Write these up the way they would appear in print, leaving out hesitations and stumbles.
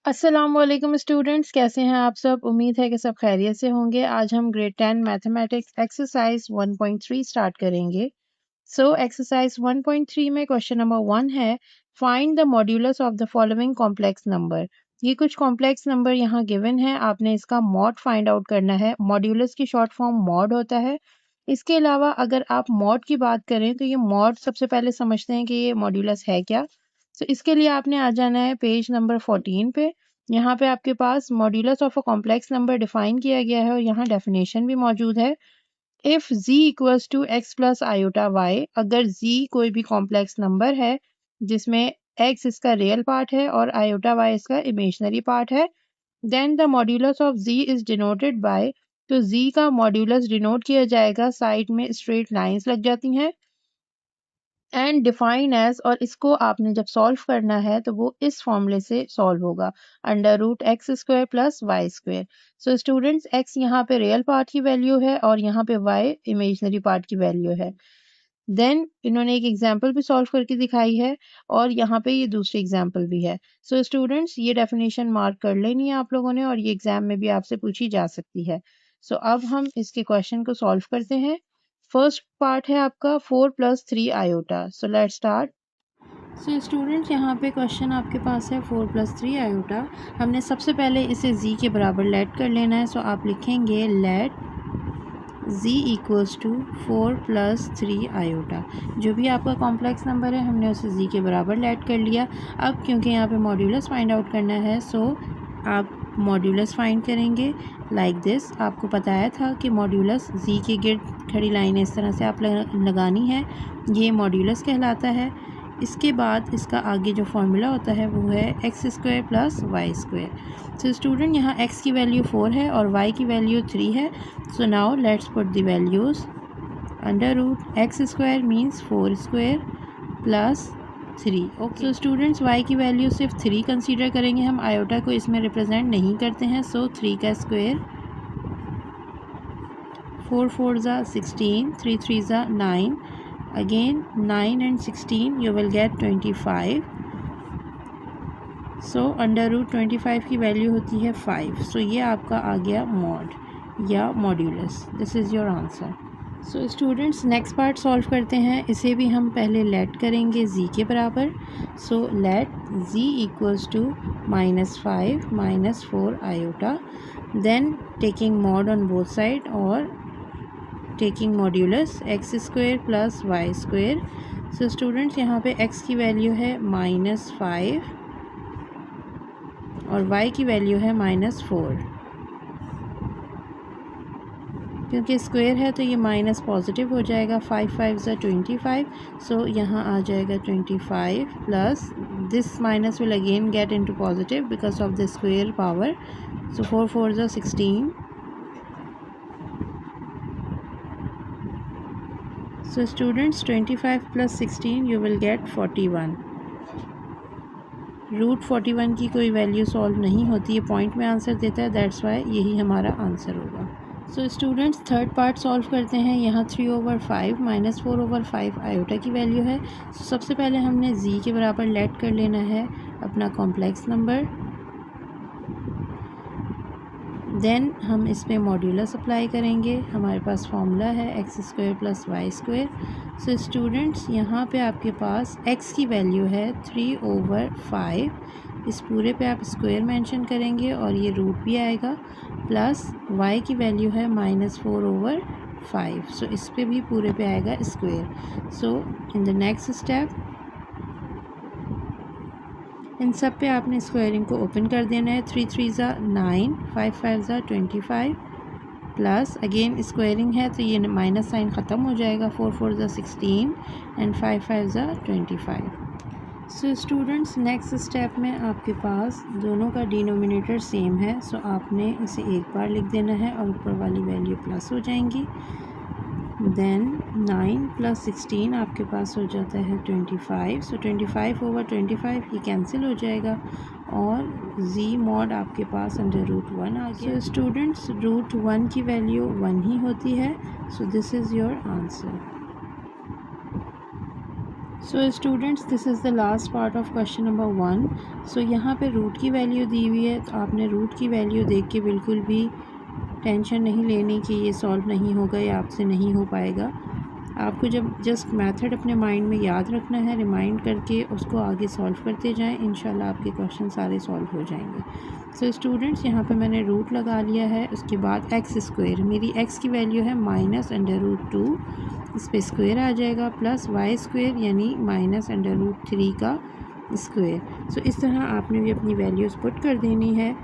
अस्सलामुअलैकुम स्टूडेंट्स, कैसे हैं आप सब। उम्मीद है कि सब खैरियत से होंगे। आज हम ग्रेड 10 मैथमेटिक्स एक्सरसाइज 1.3 स्टार्ट करेंगे। एक्सरसाइज 1.3 में क्वेश्चन नंबर 1 है, find the modulus of the following complex number. ये कुछ कॉम्प्लेक्स नंबर यहाँ गिवन है, आपने इसका मॉड फाइंड आउट करना है। मॉड्यूलस की शॉर्ट फॉर्म मॉड होता है। इसके अलावा अगर आप मॉड की बात करें तो ये मॉड सबसे पहले समझते हैं कि ये मॉड्यूलस है क्या। इसके लिए आपने आ जाना है पेज नंबर 14 पे। यहाँ पे आपके पास modulus of a complex number define किया गया है और यहाँ डेफिनेशन भी मौजूद है। If z equals to x plus iota y, अगर z कोई भी कॉम्प्लेक्स नंबर है जिसमें x इसका रियल पार्ट है और आयोटा y इसका इमेजनरी पार्ट है, then the modulus of z is denoted by, तो z का मॉड्यूलस डिनोट किया जाएगा, साइड में स्ट्रेट लाइंस लग जाती हैं, एंड डिफाइन एज, और इसको आपने जब सॉल्व करना है तो वो इस फॉर्मूले से सॉल्व होगा, under root X square plus Y square. So students, X यहाँ पे रियल पार्ट की वैल्यू है और यहाँ पे वाई इमेजनरी पार्ट की वैल्यू है। देन इन्होंने एक एग्जाम्पल भी सॉल्व करके दिखाई है और यहाँ पे ये दूसरी एग्जाम्पल भी है। स्टूडेंट्स, ये डेफिनेशन मार्क कर लेनी है आप लोगों ने और ये एग्जाम में भी आपसे पूछी जा सकती है। अब हम इसके क्वेश्चन को सॉल्व करते हैं। फर्स्ट पार्ट है आपका 4 प्लस 3 आयोटा। Let's start. स्टूडेंट्स, यहाँ पे क्वेश्चन आपके पास है 4 प्लस 3 आयोटा। हमने सबसे पहले इसे z के बराबर लेट कर लेना है। आप लिखेंगे लेट z इक्वल्स टू 4 प्लस 3 आयोटा। जो भी आपका कॉम्प्लेक्स नंबर है हमने उसे z के बराबर लेट कर लिया। अब क्योंकि यहाँ पे मॉड्यूलस फाइंड आउट करना है, आप मॉड्यूलस फाइंड करेंगे लाइक दिस। आपको बताया था कि मॉड्यूलस z के गिर्द खड़ी लाइन इस तरह से आप लगानी है, ये मॉड्यूलस कहलाता है। इसके बाद इसका आगे जो फॉर्मूला होता है वो है X square plus Y square. Student, यहाँ x की वैल्यू 4 है और y की वैल्यू 3 है। Now let's put the values. Under root X square means 4 square plus 3। Okay students, y की वैल्यू सिर्फ 3 कंसीडर करेंगे हम, आयोटा को इसमें रिप्रेजेंट नहीं करते हैं। 3 का स्क्वायर, 4 4 ज़ा 16, 3 3 ज़ा 9, again 9 and 16 you will get 25. Under root 25 की वैल्यू होती है 5। ये आपका आ गया मॉड या modulus. This is your answer. Students, next part solve करते हैं। इसे भी हम पहले लेट करेंगे z के बराबर। Let z equals to -5 -4 iota, then taking mod on both side और taking modulus X square plus Y square. Students, यहाँ पे x की वैल्यू है -5 और y की वैल्यू है -4। क्योंकि स्क्वायर है तो ये माइनस पॉजिटिव हो जाएगा। 5 5 ज़ा 25। यहाँ आ जाएगा 25 plus this minus will again get into positive because of the square power. 4 4 ज़ा 16। Students, 25 plus 16 you will get 41। रूट 41 की कोई वैल्यू सॉल्व नहीं होती है, पॉइंट में आंसर देता है, दैट्स वाई यही हमारा आंसर होगा। स्टूडेंट्स, थर्ड पार्ट सॉल्व करते हैं। यहाँ 3/5 -4/5 आयोटा की वैल्यू है। सबसे पहले हमने z के बराबर लेट कर लेना है अपना कॉम्प्लेक्स नंबर, देन हम इस पर मॉड्यूलस अप्लाई करेंगे। हमारे पास फॉर्मूला है X square plus Y square. Students, यहाँ पे आपके पास x की वैल्यू है 3/5। इस पूरे पे आप स्क्वायर मेंशन करेंगे और ये रूट भी आएगा, प्लस y की वैल्यू है -4/5। इस पे भी पूरे पे आएगा square. In the next step in सब पे आपने स्क्वायरिंग को ओपन कर देना है। 3 3 ज़ा 9, 5 5 ज़ा 25 प्लस अगेन स्क्वायरिंग है तो ये माइनस साइन ख़त्म हो जाएगा। 4 4 ज़ा 16 एंड 5 5 ज़ा 25। स्टूडेंट्स, नेक्स्ट स्टेप में आपके पास दोनों का डिनोमिनेटर सेम है। आपने इसे एक बार लिख देना है और ऊपर वाली वैल्यू प्लस हो जाएंगी। देन 9 प्लस 16 आपके पास हो जाता है 25। 25/25 ये कैंसिल हो जाएगा और z मॉड आपके पास अंडर रूट 1 आ गया। स्टूडेंट्स, रूट 1 की वैल्यू 1 ही होती है। This is your answer. So students this is the last part of question number 1। सो यहाँ पे रूट की वैल्यू दी हुई है, तो आपने रूट की वैल्यू देख के बिल्कुल भी टेंशन नहीं लेनी कि ये सॉल्व नहीं होगा या आपसे नहीं हो पाएगा। आपको जब जस्ट मेथड अपने माइंड में याद रखना है, रिमाइंड करके उसको आगे सॉल्व करते जाएं, इंशाल्लाह आपके क्वेश्चन सारे सॉल्व हो जाएंगे। सो स्टूडेंट्स यहाँ पे मैंने रूट लगा लिया है, उसके बाद एक्स स्क्वायर, मेरी एक्स की वैल्यू है -√2, इस पर स्क्वायर आ जाएगा, प्लस वाई स्क्वायर यानी -√3 का स्क्वायर। सो इस तरह आपने भी अपनी वैल्यूज़ पुट कर देनी है।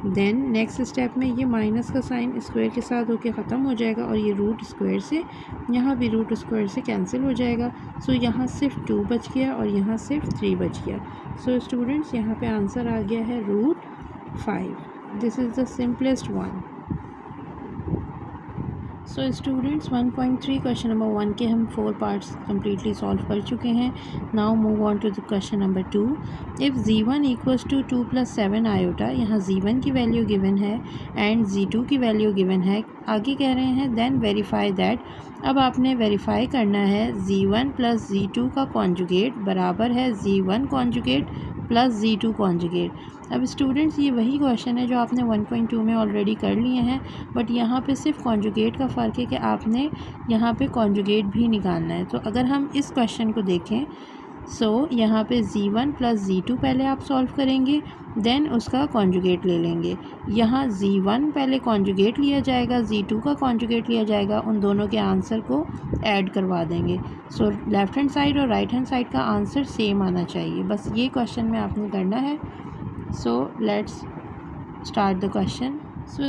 देन नेक्स्ट स्टेप में ये माइनस का साइन स्क्वायर के साथ होके ख़त्म हो जाएगा और ये रूट स्क्वायर से, यहाँ भी रूट स्क्वायर से कैंसिल हो जाएगा। सो यहाँ सिर्फ 2 बच गया और यहाँ सिर्फ 3 बच गया। सो स्टूडेंट्स यहाँ पे आंसर आ गया है √5। This is the simplest one. So students 1.3 question number 1 के हम 4 पार्ट्स कम्प्लीटली सॉल्व कर चुके हैं। Now move on to the question number 2। If z1 equals to 2 + 7 iota, यहाँ z1 की वैल्यू गिवन है एंड z2 की वैल्यू गिवन है। आगे कह रहे हैं देन वेरीफाई दैट। अब आपने वेरीफाई करना है z1 + z2 का कॉन्जुगेट बराबर है z1 conjugate plus z2 conjugate. अब स्टूडेंट्स ये वही क्वेश्चन है जो आपने 1.2 में ऑलरेडी कर लिए हैं, बट यहाँ पे सिर्फ कॉन्जुगेट का फ़र्क है कि आपने यहाँ पे कॉन्जुगेट भी निकालना है। तो अगर हम इस क्वेश्चन को देखें, यहाँ पे z1 + z2 पहले आप सॉल्व करेंगे, देन उसका कॉन्जुगेट ले लेंगे। यहाँ z1 पहले कॉन्जुगेट लिया जाएगा, z2 का कॉन्जुगेट लिया जाएगा, उन दोनों के आंसर को ऐड करवा देंगे। लेफ़्ट हैंड साइड और राइट हैंड साइड का आंसर सेम आना चाहिए, बस ये क्वेश्चन में आपने करना है। Let's start the question.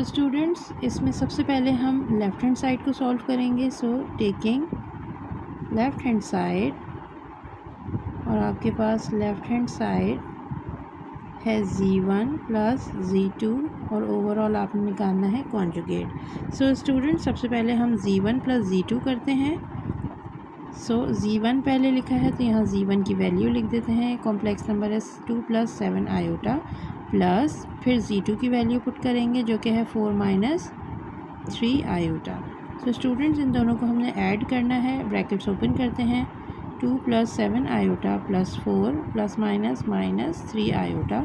Students इसमें सबसे पहले हम लेफ़्ट हैंड साइड को सॉल्व करेंगे। टेकिंग लेफ़्ट हैंड साइड, और आपके पास लेफ़्ट हैंड साइड है z1 + z2 और ओवरऑल आपने निकालना है कॉन्जुगेट। स्टूडेंट्स सबसे पहले हम z1 + z2 करते हैं। z1 पहले लिखा है तो यहाँ z1 की वैल्यू लिख देते हैं, कॉम्प्लेक्स नंबर है 2 + 7 आयोटा, प्लस फिर z2 की वैल्यू पुट करेंगे जो कि है 4 - 3 आयोटा। स्टूडेंट्स इन दोनों को हमने ऐड करना है, ब्रैकेट्स ओपन करते हैं, 2 + 7 iota plus 4 ± -3 iota.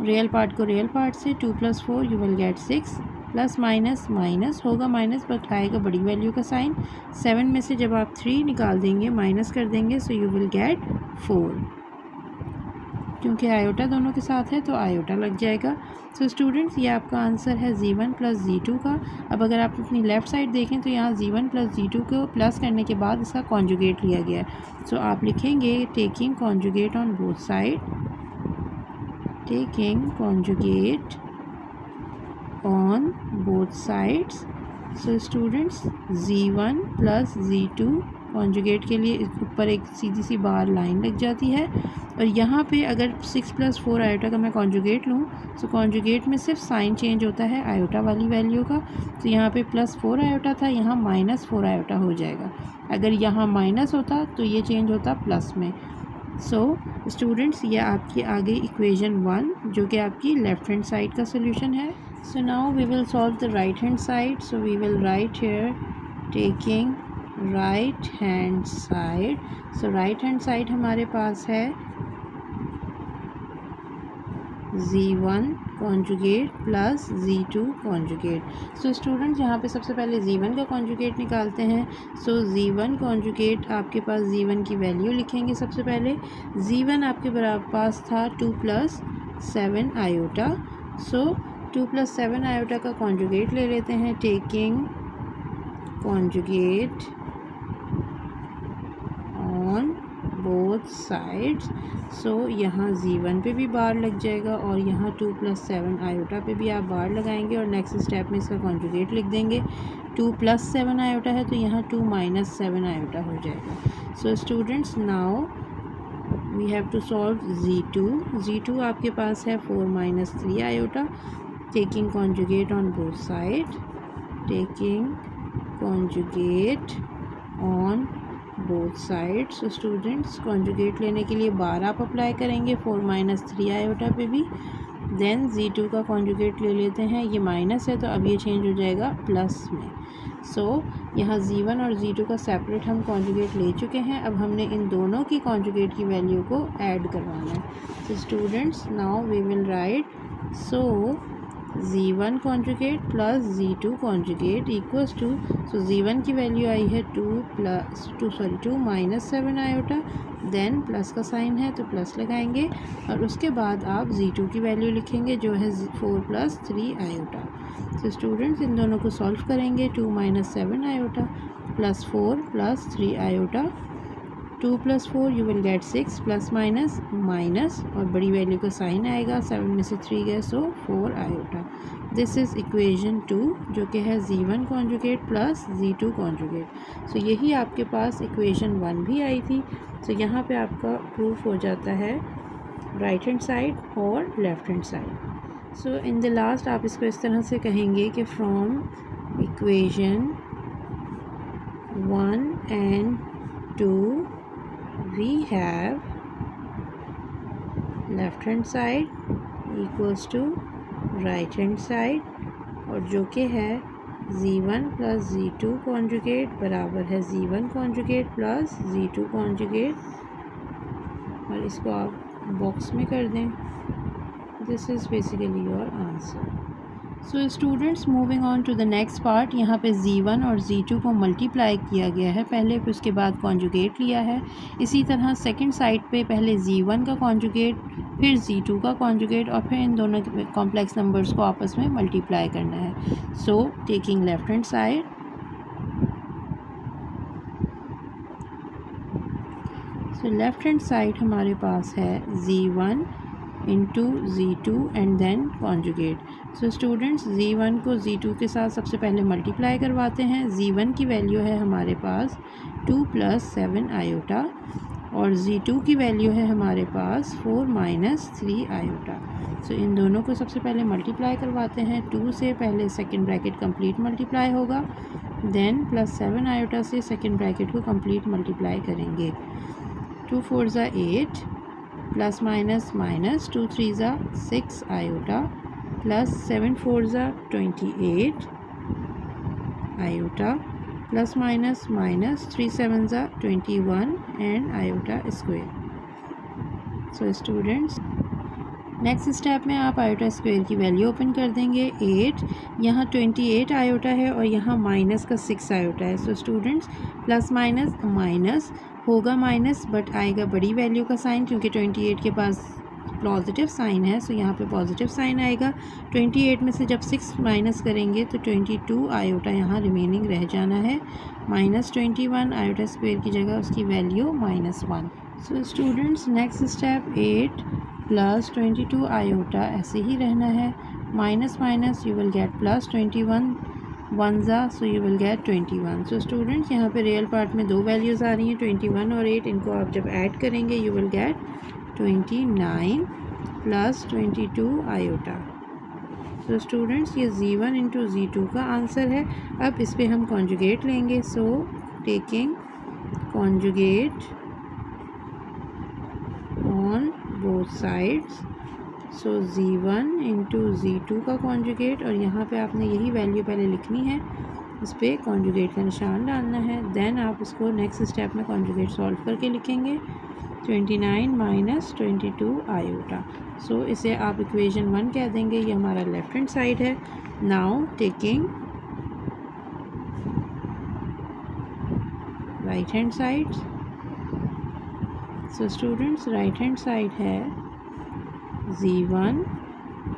Real part को रियल पार्ट से 2 + 4 you will gate 6, plus minus minus होगा माइनस बट आएगा बड़ी वैल्यू का साइन। 7 में से जब आप 3 निकाल देंगे, माइनस कर देंगे, सो यू विल गेट 4। क्योंकि आयोटा दोनों के साथ है तो आयोटा लग जाएगा। स्टूडेंट्स ये आपका आंसर है z1 + z2 का। अब अगर आप अपनी लेफ़्ट साइड देखें तो यहाँ z1 + z2 को प्लस करने के बाद इसका कॉन्जुगेट लिया गया है। आप लिखेंगे taking conjugate on both side, taking conjugate on both sides. Students z1 + z2 conjugate के लिए ऊपर एक सीधी सी बार लाइन लग जाती है, और यहाँ पे अगर 6 + 4 आयोटा का मैं कॉन्जुगेट लूँ तो कॉन्जुगेट में सिर्फ साइन चेंज होता है आयोटा वाली वैल्यू का। तो यहाँ पे +4 आयोटा था, यहाँ -4 आयोटा हो जाएगा। अगर यहाँ माइनस होता तो ये चेंज होता प्लस में। स्टूडेंट्स ये आपकी आगे इक्वेशन 1 जो कि आपकी लेफ़्ट हैंड साइड का सोल्यूशन है। Now we will solve the right hand side. We will write here taking right hand side. Right hand side हमारे पास है z1 conjugate plus z2 conjugate. Students यहाँ पे सबसे पहले z1 का कॉन्जुगेट निकालते हैं। z1 कॉन्जुगेट आपके पास z1 की वैल्यू लिखेंगे। सबसे पहले z1 आपके बराबर पास था 2 + 7 आयोटा। 2 + 7 आयोटा का कॉन्जुगेट ले लेते हैं, taking conjugate on both sides. यहाँ z1 पे भी बार लग जाएगा और यहाँ 2 + 7 आयोटा पे भी आप बार लगाएंगे और नेक्स्ट स्टेप में इसका कॉन्जुगेट लिख देंगे। 2 + 7 आयोटा है तो यहाँ 2 - 7 आयोटा हो जाएगा। Students now we have to solve z2। z2 आपके पास है 4 - 3 iota, taking conjugate on both side, taking conjugate on both sides. Students conjugate लेने के लिए बार आप अप्लाई करेंगे 4 - 3 आयोटा पे भी। देन z2 का कॉन्जुगेट ले लेते हैं, ये माइनस है तो अब ये चेंज हो जाएगा प्लस में। यहाँ z1 और z2 का सेपरेट हम कॉन्जुगेट ले चुके हैं। अब हमने इन दोनों की कॉन्जुगेट की वैल्यू को ऐड करवाना है। So students now we will write so z1 conjugate plus z2 conjugate equals to, so z1 की वैल्यू आई है 2 माइनस 7 आयोटा, देन प्लस का साइन है तो प्लस लगाएंगे और उसके बाद आप z2 की वैल्यू लिखेंगे जो है 4 प्लस 3 आयोटा। तो स्टूडेंट्स इन दोनों को सॉल्व करेंगे। 2 माइनस 7 आयोटा प्लस 4 प्लस 3 iota, 2 plus 4 you will gate 6 plus minus minus और बड़ी वैल्यू का साइन आएगा, 7 में से 3 गए सो 4 आयोटा। दिस इज़ इक्वेशन 2 जो कि है z1 conjugate plus z2 conjugate. सो यही आपके पास इक्वेशन 1 भी आई थी। सो यहाँ पे आपका प्रूफ हो जाता है राइट हैंड साइड और left hand side. So in the last आप इसको इस तरह से कहेंगे कि from equation 1 and 2 we have left hand side equals to right hand side और जो कि है z1 प्लस z2 कॉन्जुगेट बराबर है z1 conjugate plus z2 conjugate और इसको आप बॉक्स में कर दें। This is basically your answer. So students moving on to the next part, यहाँ पे z1 और z2 को मल्टीप्लाई किया गया है पहले, फिर उसके बाद कॉन्जुगेट लिया है। इसी तरह सेकंड साइड पे पहले z1 का कॉन्जुगेट, फिर z2 का कॉन्जुगेट और फिर इन दोनों कॉम्प्लेक्स नंबर्स को आपस में मल्टीप्लाई करना है। So taking left hand side, so left hand side हमारे पास है z1 into z2 and then conjugate. So students z1 को z2 के साथ सबसे पहले मल्टीप्लाई करवाते हैं। z1 की वैल्यू है हमारे पास 2 प्लस 7 आयोटा और z2 की वैल्यू है हमारे पास 4 माइनस 3 आयोटा। सो इन दोनों को सबसे पहले मल्टीप्लाई करवाते हैं। 2 से पहले सेकेंड ब्रैकेट कंप्लीट मल्टीप्लाई होगा, देन प्लस 7 आयोटा से सेकेंड ब्रैकेट को कंप्लीट मल्टीप्लाई करेंगे। 2 4 ज़ा 8 प्लस माइनस माइनस, 2 3 ज़ा 6 आयोटा प्लस 7 4 ज़ा 28 आयोटा प्लस माइनस माइनस, 3 7 ज़ा 21 and iota square. So students next step में आप आयोटा स्क्वायर की वैल्यू ओपन कर देंगे। 8 यहाँ 28 आयोटा है और यहाँ माइनस का 6 आयोटा है। So students plus minus minus होगा माइनस बट आएगा बड़ी वैल्यू का साइन, क्योंकि 28 के पास पॉजिटिव साइन है। सो यहाँ पे पॉजिटिव साइन आएगा। 28 में से जब 6 माइनस करेंगे तो 22 आयोटा यहाँ रिमेनिंग रह जाना है। माइनस 21 आयोटा स्क्वायर की जगह उसकी value -1। So students next step 8 plus 22 iota ऐसे ही रहना है। Minus minus you will gate plus 21 1 ज़ा, so you will gate 21। So students यहाँ पे रियल पार्ट में दो वैल्यूज़ आ रही हैं 21 और 8, इनको आप जब ऐड करेंगे you will gate 29 plus 22 iota. So students ये z1 इंटू z2 का आंसर है। अब इस पर हम कॉन्जुगेट लेंगे। सो taking conjugate on both sides, so z1 into z2 का कॉन्जुगेट और यहाँ पे आपने यही वैल्यू पहले लिखनी है, इस पर कॉन्जुगेट का निशान डालना है। देन आप इसको नेक्स्ट स्टेप में कॉन्जुगेट सॉल्व करके लिखेंगे 29 माइनस 22 आयोटा। सो इसे आप इक्वेशन 1 कह देंगे। ये हमारा लेफ्ट हैंड साइड है। Now taking right hand side, so students right hand side है z1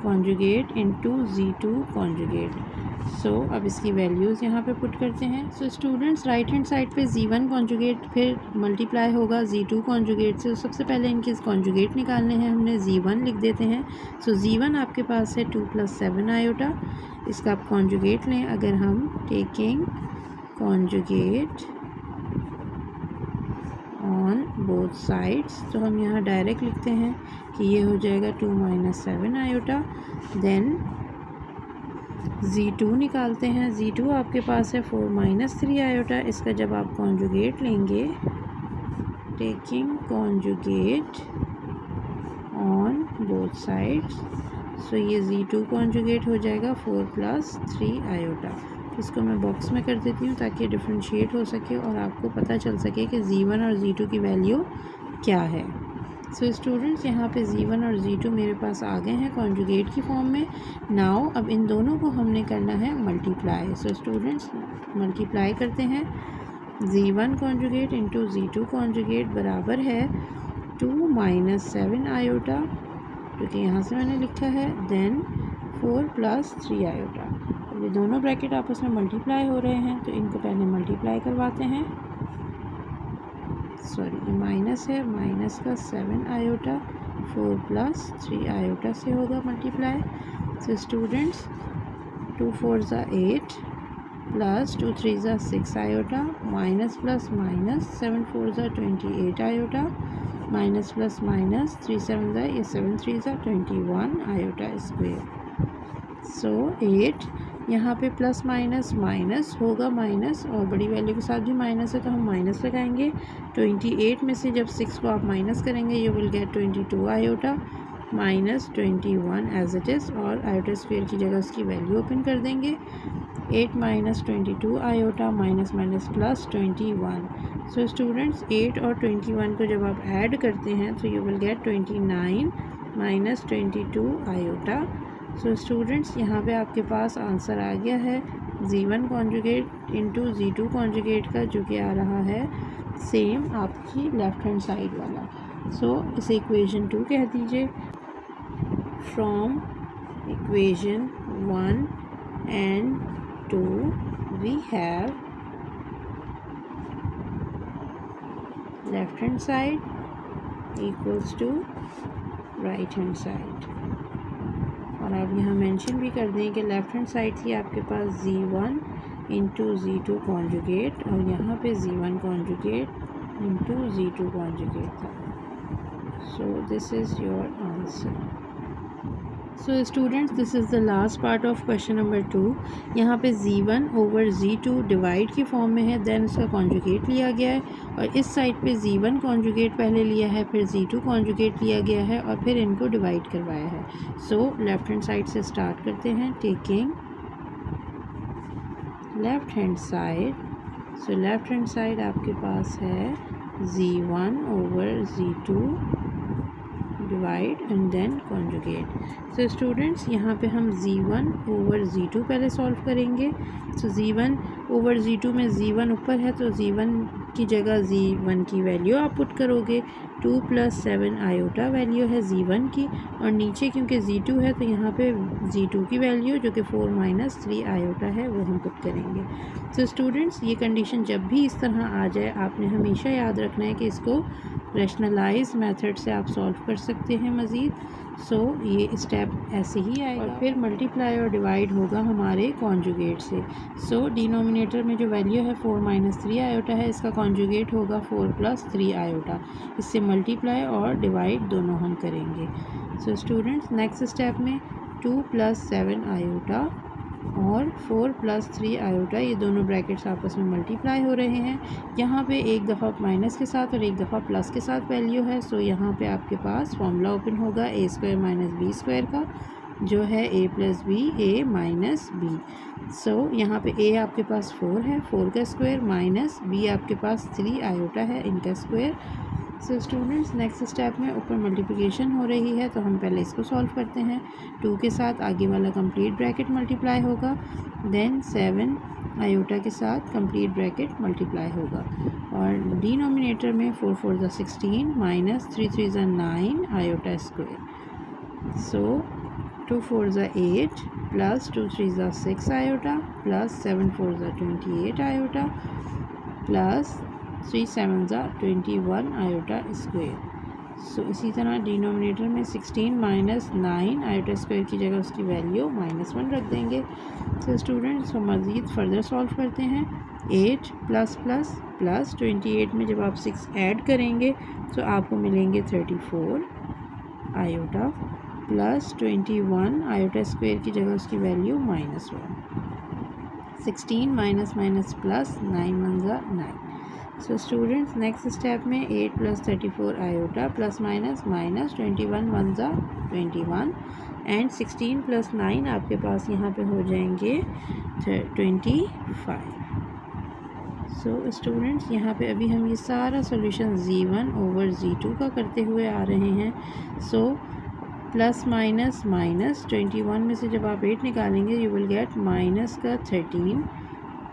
conjugate into z2 conjugate. सो अब इसकी वैल्यूज़ यहाँ पे पुट करते हैं। So students right hand side पे z1 कॉन्जुगेट फिर मल्टीप्लाई होगा z2 कॉन्जुगेट से। सबसे पहले इनके कॉन्जुगेट निकालने हैं, हमने z1 लिख देते हैं। सो z1 आपके पास है 2 प्लस 7 आयोटा, इसका आप कॉन्जुगेट लें। अगर हम taking conjugate on both sides, तो हम यहाँ डायरेक्ट लिखते हैं कि ये हो जाएगा 2 माइनस 7 आयोटा। देन z2 निकालते हैं। z2 आपके पास है 4 माइनस 3 आयोटा, इसका जब आप कॉन्जुगेट लेंगे taking conjugate on both sides, so ये z2 कॉन्जुगेट हो जाएगा 4 प्लस 3 आयोटा। इसको मैं बॉक्स में कर देती हूँ ताकि डिफ्रेंशिएट हो सके और आपको पता चल सके कि Z1 और Z2 की वैल्यू क्या है। सो स्टूडेंट्स, यहाँ पे Z1 और Z2 मेरे पास आ गए हैं कॉन्जुगेट की फॉर्म में। नाउ अब इन दोनों को हमने करना है मल्टीप्लाई। सो स्टूडेंट्स, मल्टीप्लाई करते हैं। Z1 conjugate into Z2 conjugate बराबर है 2 माइनस 7 आयोटा, जो कि यहाँ से मैंने लिखा है, देन 4 प्लस 3 आयोटा। ये दोनों ब्रैकेट आपस में मल्टीप्लाई हो रहे हैं तो इनको पहले मल्टीप्लाई करवाते हैं। सॉरी, ये माइनस है, माइनस का 7 आयोटा 4 प्लस 3 आयोटा से होगा मल्टीप्लाई। सो स्टूडेंट्स, 2 4 ज़ा 8 प्लस 2 3 ज़ा 6 आयोटा, माइनस प्लस माइनस 7 4 ज़ा 28 आयोटा, माइनस प्लस माइनस 3 7 ज़ा, ये 7 3 ज़ा 21 आयोटा स्क्वेयर। सो 8 यहाँ पे प्लस माइनस माइनस होगा माइनस, और बड़ी वैल्यू के साथ भी माइनस है तो हम माइनस लगाएंगे। 28 में से जब 6 को आप माइनस करेंगे you will get 22 iota minus 21 as it is, और आयोटा स्क्वेयर की जगह उसकी वैल्यू ओपन कर देंगे। 8 minus 22 iota minus minus plus 21। So students, 8 और 21 को जब आप ऐड करते हैं तो you will gate 29 minus 22 iota. So students, यहाँ पे आपके पास आंसर आ गया है Z1 conjugate into Z2 conjugate का, जो कि आ रहा है सेम आपकी लेफ्ट हैंड साइड वाला। सो इसे इक्वेशन 2 कह दीजिए। From equation 1 and 2 we have left hand side equals to right hand side. और आप यहाँ मेंशन भी कर दें कि लेफ्ट हैंड साइड थी आपके पास Z1 इंटू Z2 कॉन्जुगेट, और यहाँ पे Z1 conjugate into Z2 conjugate था। सो this is your answer. So students, this is the last part of question number 2। यहाँ पे Z1 ओवर Z2 डिवाइड की फॉर्म में है, देन उसका कॉन्जुगेट लिया गया है, और इस साइड पे Z1 कॉन्जुगेट पहले लिया है, फिर Z2 कॉन्जुगेट लिया गया है, और फिर इनको डिवाइड करवाया है। सो लेफ्ट हैंड साइड से स्टार्ट करते हैं, taking left hand side. So left hand side आपके पास है Z1 over Z2 divide and then conjugate. So students, यहाँ पे हम Z1 ओवर Z2 पहले सॉल्व करेंगे। सो Z1 ओवर Z2 में Z1 ऊपर है तो Z1 की जगह Z1 की वैल्यू आप पुट करोगे। 2 प्लस 7 आयोटा वैल्यू है Z1 की, और नीचे क्योंकि Z2 है तो यहाँ पे Z2 की वैल्यू जो कि 4 माइनस 3 आयोटा है वो हम पुट करेंगे। सो स्टूडेंट्स, ये कंडीशन जब भी इस तरह आ जाए आपने हमेशा याद रखना है कि इसको रैशनलाइज मेथड से आप सॉल्व कर सकते हैं मज़ीद। सो ये स्टेप ऐसे ही आएगा, और फिर मल्टीप्लाई और डिवाइड होगा हमारे कॉन्जुगेट से। सो डिनोमिनेटर में जो वैल्यू है 4 माइनस 3 आयोटा है, इसका कॉन्जुगेट होगा 4 प्लस 3 आयोटा। इससे मल्टीप्लाई और डिवाइड दोनों हम करेंगे। सो स्टूडेंट्स, नेक्स्ट स्टेप में 2 प्लस 7 आयोटा और 4 प्लस 3 आयोटा, ये दोनों ब्रैकेट्स आपस में मल्टीप्लाई हो रहे हैं। यहाँ पे एक दफ़ा माइनस के साथ और एक दफ़ा प्लस के साथ वैल्यू है। सो यहाँ पे आपके पास फॉर्मूला ओपन होगा a square minus B square का, जो है a plus B a minus B. So यहाँ पे a आपके पास 4 है, 4 का स्क्वायर, माइनस b आपके पास 3 आयोटा है, इनका square. So students, next step में ऊपर मल्टीप्लिकेशन हो रही है तो हम पहले इसको सॉल्व करते हैं। 2 के साथ आगे वाला कंप्लीट ब्रैकेट मल्टीप्लाई होगा, देन 7 आयोटा के साथ कंप्लीट ब्रैकेट मल्टीप्लाई होगा, और डिनोमिनेटर में 4 4 ज़ा 16 माइनस 3 3 ज़ा 9 आयोटा स्क्वायर। सो 2 4 ज़ा 8 प्लस 2 3 ज़ा 6 आयोटा प्लस 7 4 ज़ा 28 आयोटा प्लस 3 7 ज़ा 21 आयोटा स्क्वायर। सो इसी तरह डिनोमिनेटर में 16 माइनस 9 आयोटा स्क्वायर की जगह उसकी वैल्यू -1 रख देंगे। तो स्टूडेंट्स, हम मज़ीद फर्दर सॉल्व करते हैं। 8 प्लस प्लस प्लस 28 में जब आप 6 ऐड करेंगे तो आपको मिलेंगे 34 आयोटा प्लस 21 आयोटा स्क्वायर की जगह उसकी वैल्यू -1। 16 माइनस माइनस प्लस 9 1 ज़ा 9। सो स्टूडेंट्स, नेक्स्ट स्टेप में 8 plus 34 iota plus minus minus 21 1 ज़ा 21। एंड 16 प्लस 9 आपके पास यहाँ पे हो जाएंगे 25। सो स्टूडेंट्स यहाँ पे अभी हम ये सारा सॉल्यूशन Z1 ओवर Z2 का करते हुए आ रहे हैं। सो प्लस माइनस माइनस 21 में से जब आप 8 निकालेंगे यू विल गेट माइनस का 13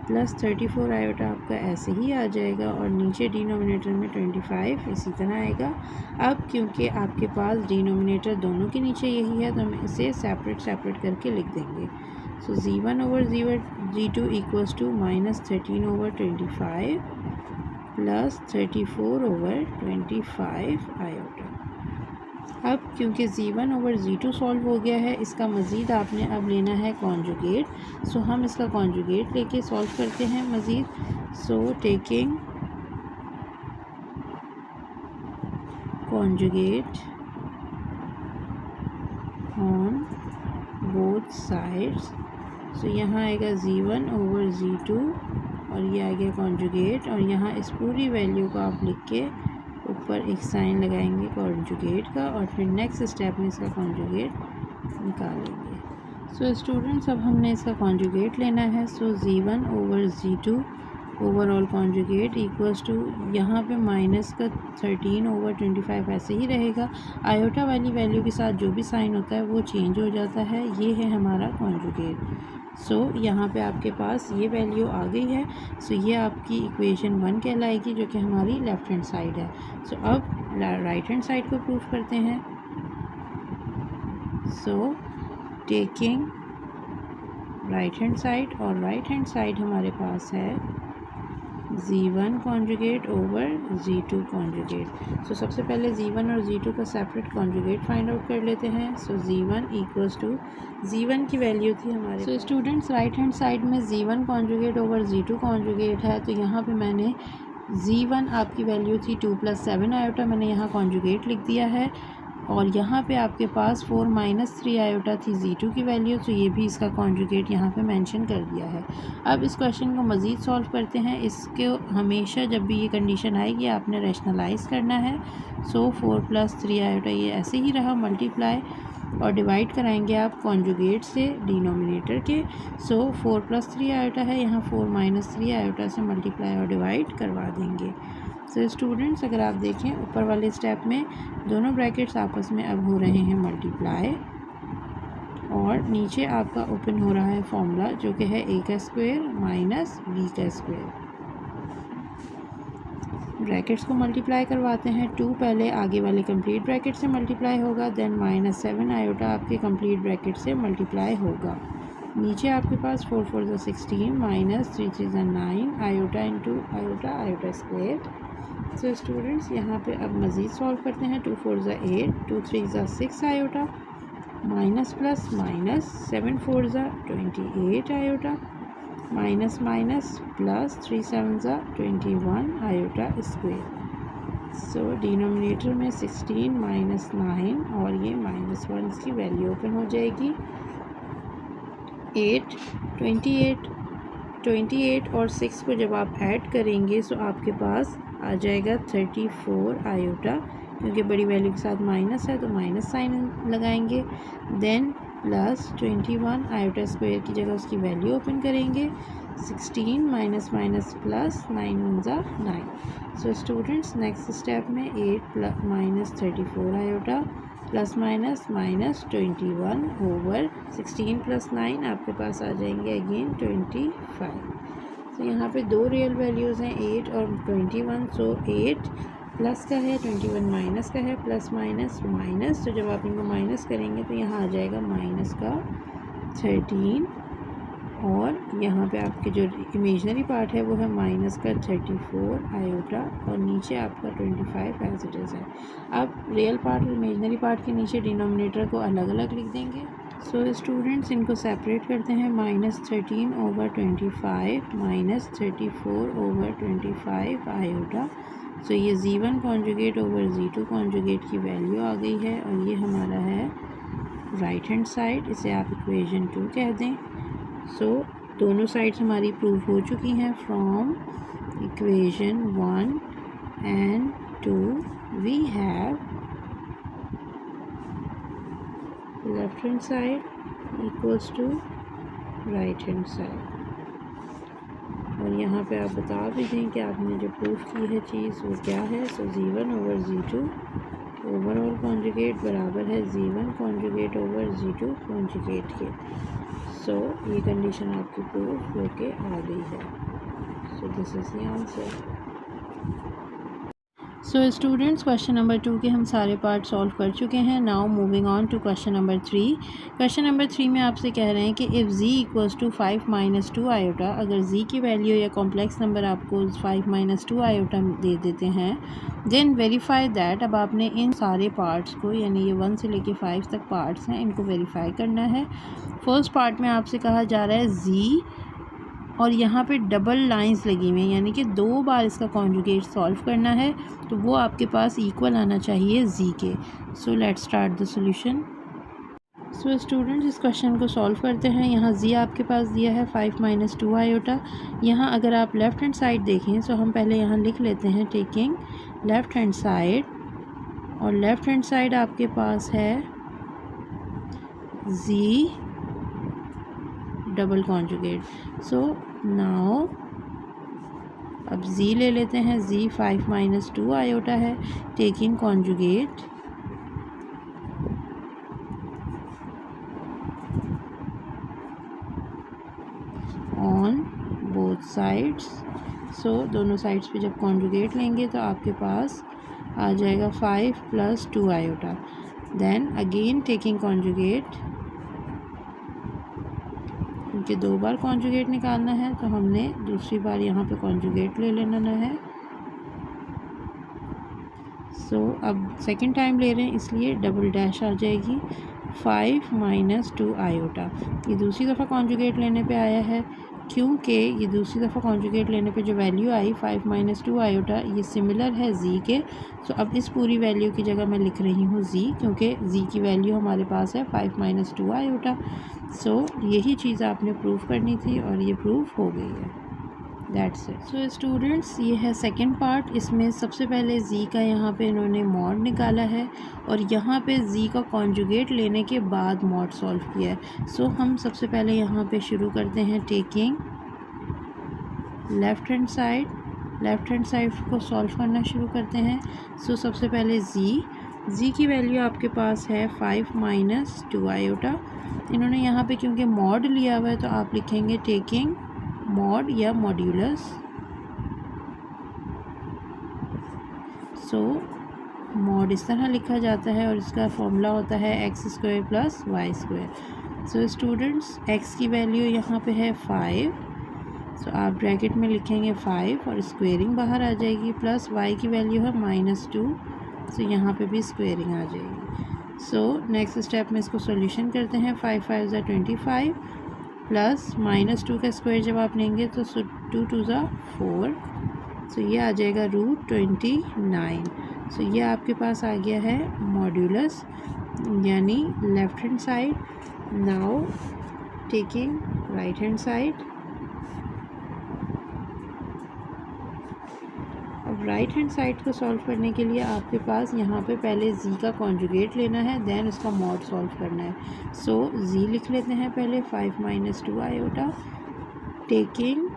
प्लस 34 आयोटा आपका ऐसे ही आ जाएगा और नीचे डिनोमिनेटर में 25 इसी तरह आएगा। अब क्योंकि आपके पास डिनोमिनेटर दोनों के नीचे यही है तो हम इसे सेपरेट करके लिख देंगे। So Z1 over Z2 equals to minus 13 over 25 plus 34 over 25 iota. अब क्योंकि Z1 ओवर Z2 सॉल्व हो गया है, इसका मज़ीद आपने अब लेना है कॉन्जुगेट। सो हम इसका कॉन्जुगेट लेके सॉल्व करते हैं मज़ीद। So taking conjugate on both sides. So यहाँ आएगा Z1 ओवर Z2 और ये आ गया कॉन्जुगेट, और यहाँ इस पूरी वैल्यू को आप लिख के ऊपर एक साइन लगाएंगे कॉन्जुगेट का और फिर नेक्स्ट स्टेप में इसका कॉन्जुगेट निकालेंगे। सो स्टूडेंट्स अब हमने इसका कॉन्जुगेट लेना है। So Z1 over Z2 overall conjugate equals to यहाँ पे माइनस का 13 ओवर 25 ऐसे ही रहेगा। आयोटा वाली वैल्यू के साथ जो भी साइन होता है वो चेंज हो जाता है। ये है हमारा कॉन्जुगेट। सो यहाँ पे आपके पास ये वैल्यू आ गई है। सो ये आपकी इक्वेशन 1 कहलाएगी जो कि हमारी लेफ़्ट हैंड साइड है। सो अब राइट हैंड साइड को प्रूफ करते हैं। सो टेकिंग राइट हैंड साइड, और राइट हैंड साइड हमारे पास है Z1 conjugate over Z2 conjugate. सो सबसे पहले Z1 और Z2 का सेपरेट कॉन्जुगेट फाइंड आउट कर लेते हैं। सो Z1 इक्वल्स टू Z1 की वैल्यू थी हमारे। So students right hand side में Z1 conjugate over Z2 conjugate है, तो यहाँ पे मैंने Z1 आपकी वैल्यू थी 2 + 7 आयोटा, मैंने यहाँ कॉन्जुगेट लिख दिया है। और यहाँ पे आपके पास 4 - 3 आयोटा थी Z2 की वैल्यू, तो ये भी इसका कॉन्जुगेट यहाँ पे मेंशन कर दिया है। अब इस क्वेश्चन को मज़ीद सॉल्व करते हैं। इसके हमेशा जब भी ये कंडीशन आएगी आपने रैशनलाइज़ करना है। सो 4 + 3 आयोटा ये ऐसे ही रहा, मल्टीप्लाई और डिवाइड कराएंगे आप कॉन्जुगेट से डिनोमिनेटर के। सो 4 + 3 आयोटा है, यहाँ 4 - 3 आयोटा से मल्टीप्लाई और डिवाइड करवा देंगे। सो स्टूडेंट्स अगर आप देखें ऊपर वाले स्टेप में दोनों ब्रैकेट्स आपस में अब हो रहे हैं मल्टीप्लाई, और नीचे आपका ओपन हो रहा है फॉर्मूला जो कि है a का स्क्वायर माइनस b का स्क्वायर। ब्रैकेट्स को मल्टीप्लाई करवाते हैं। 2 पहले आगे वाले कंप्लीट ब्रैकेट से मल्टीप्लाई होगा, देन -7 आयोटा आपके कंप्लीट ब्रैकेट से मल्टीप्लाई होगा। नीचे आपके पास 4 × 4 = 16 - 3 × 3 = 9 iota into iota iota square. So students यहाँ पे अब मज़ीद सॉल्व करते हैं। 2 × 4 = 8, 2 × 3 = 6 iota, minus plus minus 7 × 4 = 28 iota, minus minus plus 3 × 7 = 21 iota square. सो डिनोमिनेटर में 16 - 9 और ये -1 इसकी वैल्यू ओपन हो जाएगी। 8 28 और 6 को जब आप ऐड करेंगे सो आपके पास आ जाएगा 34 आयोटा, क्योंकि बड़ी वैल्यू के साथ माइनस है तो माइनस साइन लगाएंगे। देन प्लस 21 आयोटा स्क्वायर की जगह उसकी वैल्यू ओपन करेंगे। 16 minus minus plus 9 × 1 = 9। So students next step में 8 - 34 आयोटा प्लस माइनस -21 ओवर 16 + 9 आपके पास आ जाएंगे अगेन 25। तो यहाँ पे दो रियल वैल्यूज़ हैं 8 और 21। सो 8 प्लस का है, 21 माइनस का है, प्लस माइनस माइनस, तो जब आप इनको माइनस करेंगे तो यहाँ आ जाएगा माइनस का 13, और यहाँ पे आपके जो इमेजनरी पार्ट है वो है माइनस का 34 आयोटा, और नीचे आपका 25 एज इट इज़ है। अब रियल पार्ट और इमेजनरी पार्ट के नीचे डिनोमिनेटर को अलग अलग लिख देंगे। सो स्टूडेंट्स इनको सेपरेट करते हैं। -13 ओवर 25 -34 ओवर 25 आयोटा। सो ये Z1 conjugate over Z2 conjugate की वैल्यू आ गई है, और ये हमारा है राइट हैंड साइड, इसे आप इक्वेशन 2 कह दें। सो दोनों साइड्स हमारी प्रूफ हो चुकी हैं। From equation 1 and 2 we have left hand side equals to right hand side. और यहाँ पे आप बता भी दें कि आपने जो प्रूफ की है चीज़ वो क्या है। So Z1 over Z2 overall conjugate बराबर है Z1 conjugate over Z2 conjugate के। सो ये कंडीशन आपकी प्रूफ होके आ गई है। So this is the answer. So students question number 2 के हम सारे पार्ट सॉल्व कर चुके हैं। Now moving on to question number 3। Question number 3 में आपसे कह रहे हैं कि if z equals to 5 minus 2 iota, अगर z की वैल्यू या कॉम्प्लेक्स नंबर आपको 5 माइनस 2 आयोटा दे देते हैं, देन वेरीफाई दैट। अब आपने इन सारे पार्ट्स को, यानी ये 1 से लेके 5 तक पार्ट्स हैं, इनको वेरीफाई करना है। फर्स्ट पार्ट में आपसे कहा जा रहा है z, और यहाँ पे डबल लाइंस लगी हुई हैं, यानी कि 2 बार इसका कॉन्जुगेट सॉल्व करना है, तो वो आपके पास इक्वल आना चाहिए z के। So let's start the solution. So students इस क्वेश्चन को सॉल्व करते हैं। यहाँ z आपके पास दिया है 5 माइनस 2 आयोटा। यहाँ अगर आप लेफ़्ट हैंड साइड देखें, सो हम पहले यहाँ लिख लेते हैं टेकिंग लेफ़्ट हैंड साइड, और लेफ़्ट हैंड साइड आपके पास है z double conjugate. So now अब z ले लेते हैं, z 5 माइनस 2 आयोटा है, taking conjugate on both sides. So दोनों साइड्स पे जब कॉन्जुगेट लेंगे तो आपके पास आ जाएगा 5 plus 2 iota. Then again taking conjugate, क्योंकि 2 बार कॉन्जुगेट निकालना है तो हमने दूसरी बार यहाँ पे कॉन्जुगेट ले लेना है। सो अब सेकंड टाइम ले रहे हैं इसलिए डबल डैश आ जाएगी 5 माइनस 2 आयोटा। ये दूसरी दफ़ा कॉन्जुगेट लेने पे आया है, क्योंकि ये दूसरी दफ़ा कॉन्जुगेट लेने पे जो वैल्यू आई 5 माइनस 2 आयोटा, ये सिमिलर है z के। सो अब इस पूरी वैल्यू की जगह मैं लिख रही हूँ z, क्योंकि z की वैल्यू हमारे पास है 5 माइनस 2 आयोटा। सो यही चीज़ आपने प्रूफ करनी थी और ये प्रूफ हो गई है। That's it. सो स्टूडेंट्स ये है सेकंड पार्ट। इसमें सबसे पहले z का यहाँ पे इन्होंने मॉड निकाला है, और यहाँ पे z का कॉन्जुगेट लेने के बाद मॉड सॉल्व किया है। सो हम सबसे पहले यहाँ पे शुरू करते हैं taking left hand side, left hand side को सॉल्व करना शुरू करते हैं। सो सबसे पहले z की वैल्यू आपके पास है 5 माइनस 2 आयोटा। इन्होंने यहाँ पे क्योंकि मॉड लिया हुआ है तो आप लिखेंगे टेकिंग मॉड या मॉड्यूलस। सो मॉड इस तरह लिखा जाता है और इसका फॉर्मूला होता है x square plus Y square. So students x की वैल्यू यहाँ पे है 5, सो आप ब्रैकेट में लिखेंगे 5 और स्क्वेयरिंग बाहर आ जाएगी, प्लस y की वैल्यू है -2, सो यहाँ पे भी स्क्वेयरिंग आ जाएगी। सो नेक्स्ट स्टेप में इसको सॉल्यूशन करते हैं। 5 5 ज़ा 25 प्लस -2 का स्क्वायर जब आप लेंगे तो 2 2 ज़ा 4, सो ये आ जाएगा √29। सो ये आपके पास आ गया है मॉड्यूलस, यानी left hand side. Now taking right hand side. अब राइट हैंड साइड को सॉल्व करने के लिए आपके पास यहाँ पे पहले z का कॉन्जुगेट लेना है, देन उसका मॉड सॉल्व करना है। सो z लिख लेते हैं पहले 5 minus 2 iota, taking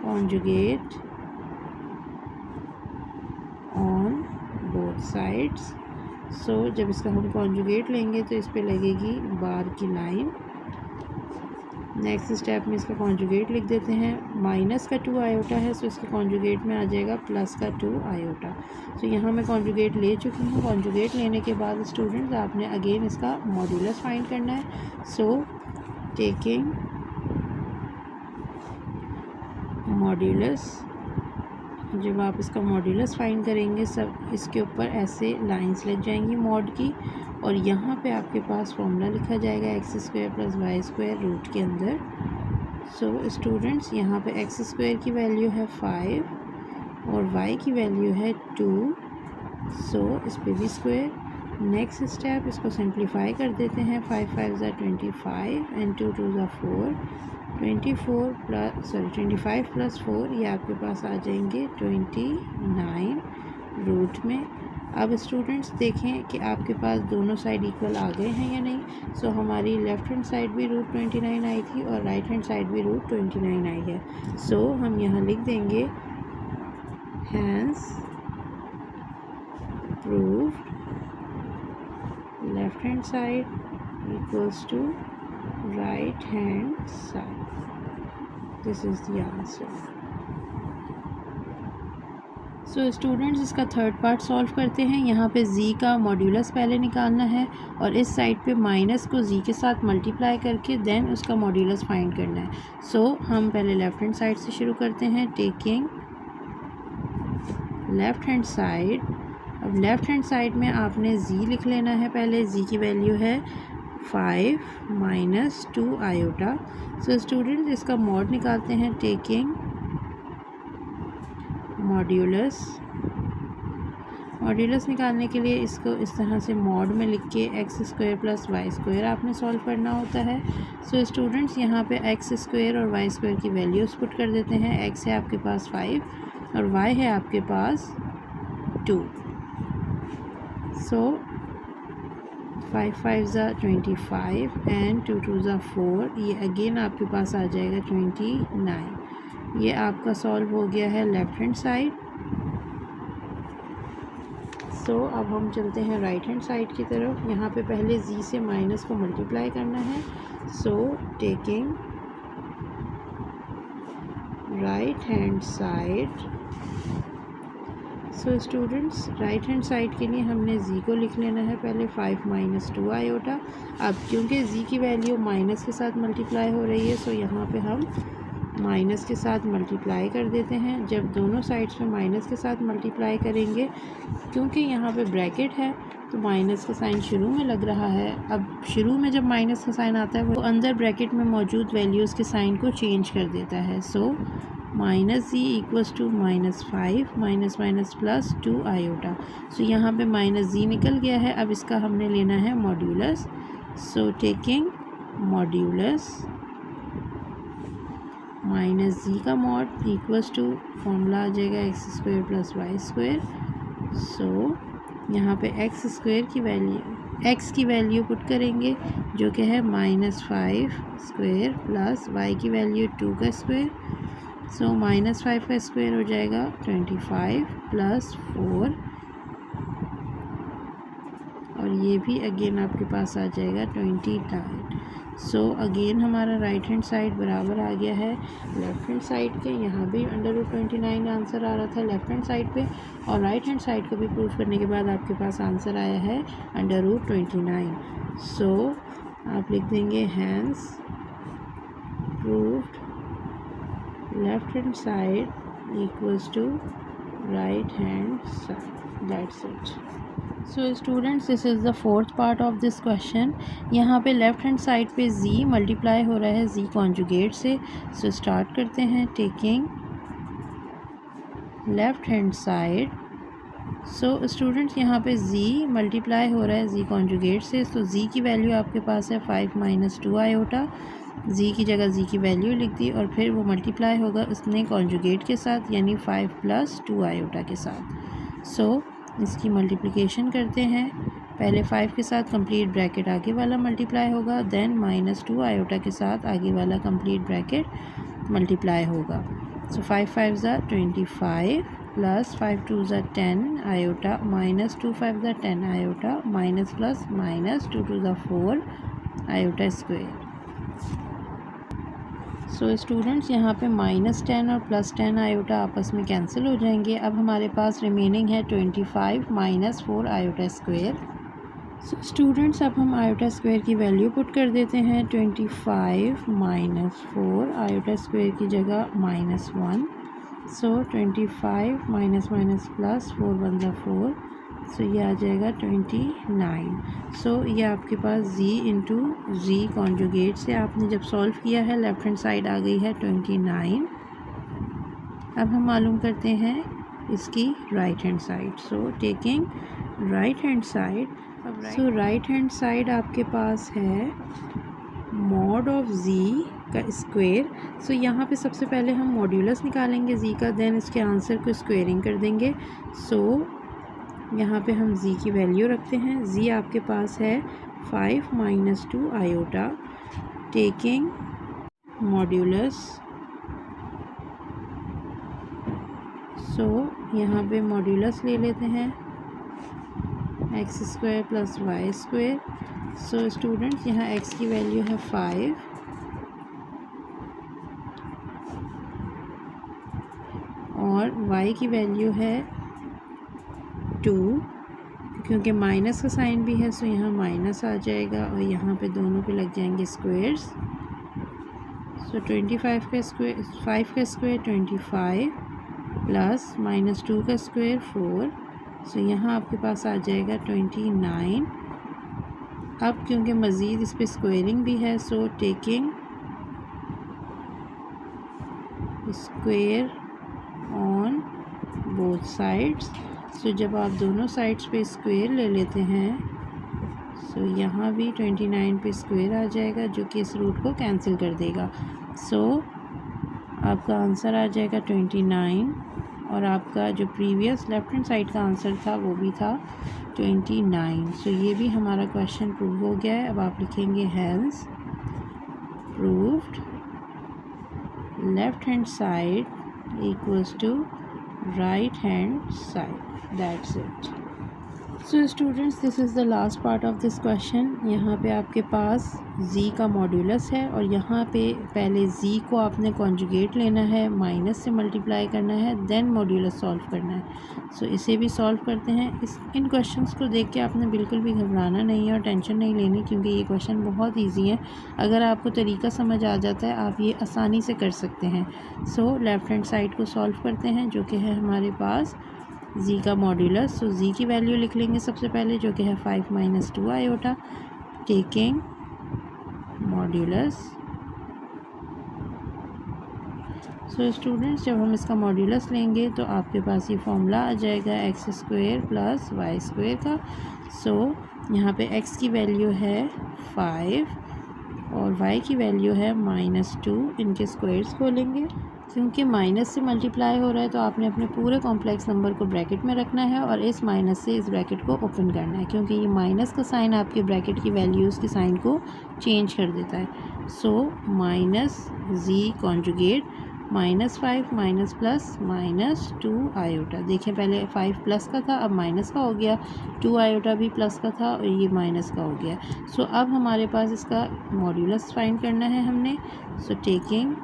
conjugate on both sides. So जब इसका हम कॉन्जुगेट लेंगे तो इस पे लगेगी बार की लाइन। नेक्स्ट स्टेप में इसका कॉन्जुगेट लिख देते हैं। माइनस का 2 आयोटा है, सो इसके कॉन्जुगेट में आ जाएगा प्लस का 2 आयोटा। सो यहाँ मैं कॉन्जुगेट ले चुकी हूँ। कॉन्जुगेट लेने के बाद स्टूडेंट्स आपने अगेन इसका मॉड्यूलस फाइंड करना है। सो टेकिंग मॉड्यूलस, जब आप इसका मॉड्यूलस फाइंड करेंगे सब इसके ऊपर ऐसे लाइंस लग जाएंगी मॉड की, और यहाँ पे आपके पास फॉर्मूला लिखा जाएगा x square plus Y square root के अंदर। सो स्टूडेंट्स यहाँ पे x स्क्वायर की वैल्यू है 5 और y की वैल्यू है 2, सो इस पे भी स्क्वायर। नेक्स्ट स्टेप इसको सिंप्लीफाई कर देते हैं। 5 5 ज़ा 25 एंड 2 2 ज़ा 4, 25 प्लस 4 ये आपके पास आ जाएंगे 29 रूट में। अब स्टूडेंट्स देखें कि आपके पास दोनों साइड इक्वल आ गए हैं या नहीं। सो हमारी लेफ़्ट हैंड साइड भी √29 आई थी और राइट हैंड साइड भी √29 आई है। सो हम यहाँ लिख देंगे hence proved left hand side equals to right hand side. This is the answer. So students इसका थर्ड पार्ट सॉल्व करते हैं। यहाँ पे z का मॉड्यूलस पहले निकालना है और इस साइड पे माइनस को z के साथ मल्टीप्लाई करके देन उसका मॉड्यूलस फाइंड करना है। सो हम पहले लेफ़्ट हैंड साइड से शुरू करते हैं। टेकिंग लेफ़्ट हैंड साइड, अब लेफ़्ट हैंड साइड में आपने z लिख लेना है। पहले z की वैल्यू है 5 माइनस 2 आयोटा। सो स्टूडेंट्स इसका मॉड निकालते हैं। टेकिंग मॉड्यूलस निकालने के लिए इसको इस तरह से मॉड में लिख के x² प्लस y² आपने सॉल्व करना होता है। सो स्टूडेंट्स यहाँ पे x² और y² की वैल्यूज़ पुट कर देते हैं। x है आपके पास 5 और y है आपके पास 2। सो 5 5 ज़ा 25 एंड 2 2 ज़ा 4, ये अगेन आपके पास आ जाएगा 29। ये आपका सॉल्व हो गया है लेफ़्ट हैंड साइड। सो अब हम चलते हैं राइट हैंड साइड की तरफ। यहाँ पे पहले z से माइनस को मल्टीप्लाई करना है। So taking right hand side, so students right hand side के लिए हमने z को लिख लेना है पहले 5 माइनस 2 आयोटा। अब क्योंकि z की वैल्यू माइनस के साथ मल्टीप्लाई हो रही है, सो यहाँ पे हम माइनस के साथ मल्टीप्लाई कर देते हैं। जब दोनों साइड्स पे माइनस के साथ मल्टीप्लाई करेंगे, क्योंकि यहाँ पे ब्रैकेट है तो माइनस का साइन शुरू में लग रहा है। अब शुरू में जब माइनस का साइन आता है वो अंदर ब्रैकेट में मौजूद वैल्यूज़ के साइन को चेंज कर देता है। So minus z equals to -5 minus minus plus 2 iota. So यहाँ पे माइनस z निकल गया है। अब इसका हमने लेना है मॉड्यूलस। सो टेकिंग मॉड्यूलस माइनस z का मॉड इक्वल्स टू फॉर्मूला आ जाएगा x² प्लस y²। सो यहाँ पे x² की वैल्यू x की वैल्यू पुट करेंगे जो कि है -5² प्लस y की वैल्यू 2 का स्क्वायर। सो -5 का स्क्वायर हो जाएगा 25 प्लस 4 और ये भी अगेन आपके पास आ जाएगा 29। सो अगेन हमारा राइट हैंड साइड बराबर आ गया है लेफ़्ट हैंड साइड के। यहाँ भी √29 आंसर आ रहा था लेफ़्ट हैंड साइड पे और राइट हैंड साइड को भी प्रूफ करने के बाद आपके पास आंसर आया है √29। सो आप लिख देंगे hence proved left hand side equals to right hand side. That's it. So students this is the fourth part of this question. यहाँ पे लेफ़्ट हैंड साइड पे z मल्टीप्लाई हो रहा है z कॉन्जुगेट से। सो स्टार्ट करते हैं। Taking left hand side, so students यहाँ पे z मल्टीप्लाई हो रहा है z कॉन्जुगेट से। तो z की वैल्यू आपके पास है 5 माइनस 2 आयोटा। z की जगह z की वैल्यू लिख दी और फिर वो मल्टीप्लाई होगा उसने कॉन्जुगेट के साथ यानी 5 प्लस 2 आयोटा के साथ। सो इसकी मल्टीप्लिकेशन करते हैं। पहले 5 के साथ कंप्लीट ब्रैकेट आगे वाला मल्टीप्लाई होगा, देन -2 आयोटा के साथ आगे वाला कंप्लीट ब्रैकेट मल्टीप्लाई होगा। सो 5 5 ज़ा 25 प्लस 5 2 ज़ा 10 आयोटा -2 5 ज़ा 10 आयोटा माइनस प्लस माइनस 2 2 ज़ा 4 आयोटा स्क्वायर। सो स्टूडेंट्स यहाँ पे -10 और +10 आयोटा आपस में कैंसिल हो जाएंगे। अब हमारे पास रिमेनिंग है 25 minus 4 iota square. So students अब हम आयोटा स्क्वायर की वैल्यू पुट कर देते हैं। 25 माइनस 4 आयोटा स्क्वायर की जगह -1। सो 25 माइनस माइनस प्लस 4 1 ज़ा 4, सो ये आ जाएगा 29। सो ये आपके पास z इंटू z कॉन्जुगेट से आपने जब सॉल्व किया है लेफ़्ट हैंड साइड आ गई है 29। अब हम मालूम करते हैं इसकी right hand side. So taking right hand side, so right hand side आपके पास है मॉड ऑफ z का स्क्वायर। सो यहाँ पे सबसे पहले हम मॉड्यूलस निकालेंगे z का, देन इसके आंसर को स्क्वेयरिंग कर देंगे। सो यहाँ पे हम z की वैल्यू रखते हैं। z आपके पास है 5 minus 2 iota, taking modulus, so यहाँ पे मॉड्यूलस ले लेते हैं X square plus Y square. So students यहाँ x की वैल्यू है 5 और y की वैल्यू है 2, क्योंकि माइनस का साइन भी है सो यहाँ माइनस आ जाएगा और यहाँ पे दोनों पे लग जाएंगे स्क्वेयर्स। सो 25 का स्क्वायर 5 का स्क्वायर 25 प्लस माइनस 2 का स्क्वायर 4। सो यहाँ आपके पास आ जाएगा 29। अब क्योंकि मज़ीद इस पर स्क्वेयरिंग भी है so taking square on both sides. So जब आप दोनों साइड्स पे स्क्वेयर ले लेते हैं सो यहाँ भी 29 पे स्क्वेयर आ जाएगा जो कि इस रूट को कैंसिल कर देगा। सो आपका आंसर आ जाएगा 29 और आपका जो प्रीवियस लेफ्ट हैंड साइड का आंसर था वो भी था 29। सो ये भी हमारा क्वेश्चन प्रूव हो गया है। अब आप लिखेंगे hence proved left hand side equals to right hand side. That's it. So students this is the last part of this question. यहाँ पे आपके पास z का मॉड्यूलस है और यहाँ पे पहले z को आपने कॉन्जुगेट लेना है, माइनस से मल्टीप्लाई करना है, देन मॉड्यूलस सॉल्व करना है। सो इसे भी सॉल्व करते हैं। इन क्वेश्चंस को देख के आपने बिल्कुल भी घबराना नहीं है और टेंशन नहीं लेनी, क्योंकि ये क्वेश्चन बहुत ईजी है। अगर आपको तरीका समझ आ जाता है आप ये आसानी से कर सकते हैं। सो लेफ़्ट हैंड साइड को सॉल्व करते हैं जो कि है हमारे पास z का मॉड्यूलस। सो z की वैल्यू लिख लेंगे सबसे पहले जो कि है 5 minus 2 iota, taking modulus. So students जब हम इसका मॉड्यूलस लेंगे तो आपके पास ये फॉर्मूला आ जाएगा X square plus Y square का। सो यहाँ पे x की वैल्यू है 5 और y की वैल्यू है -2। इनके स्क्वायर्स खोलेंगे, क्योंकि माइनस से मल्टीप्लाई हो रहा है तो आपने अपने पूरे कॉम्प्लेक्स नंबर को ब्रैकेट में रखना है और इस माइनस से इस ब्रैकेट को ओपन करना है, क्योंकि ये माइनस का साइन आपके ब्रैकेट की वैल्यूज़ के साइन को चेंज कर देता है। So minus z conjugate -5 minus plus -2 iota. देखें पहले 5 प्लस का था अब माइनस का हो गया, 2 आयोटा भी प्लस का था और ये माइनस का हो गया। सो अब हमारे पास इसका मॉड्यूलस फाइंड करना है हमने। So taking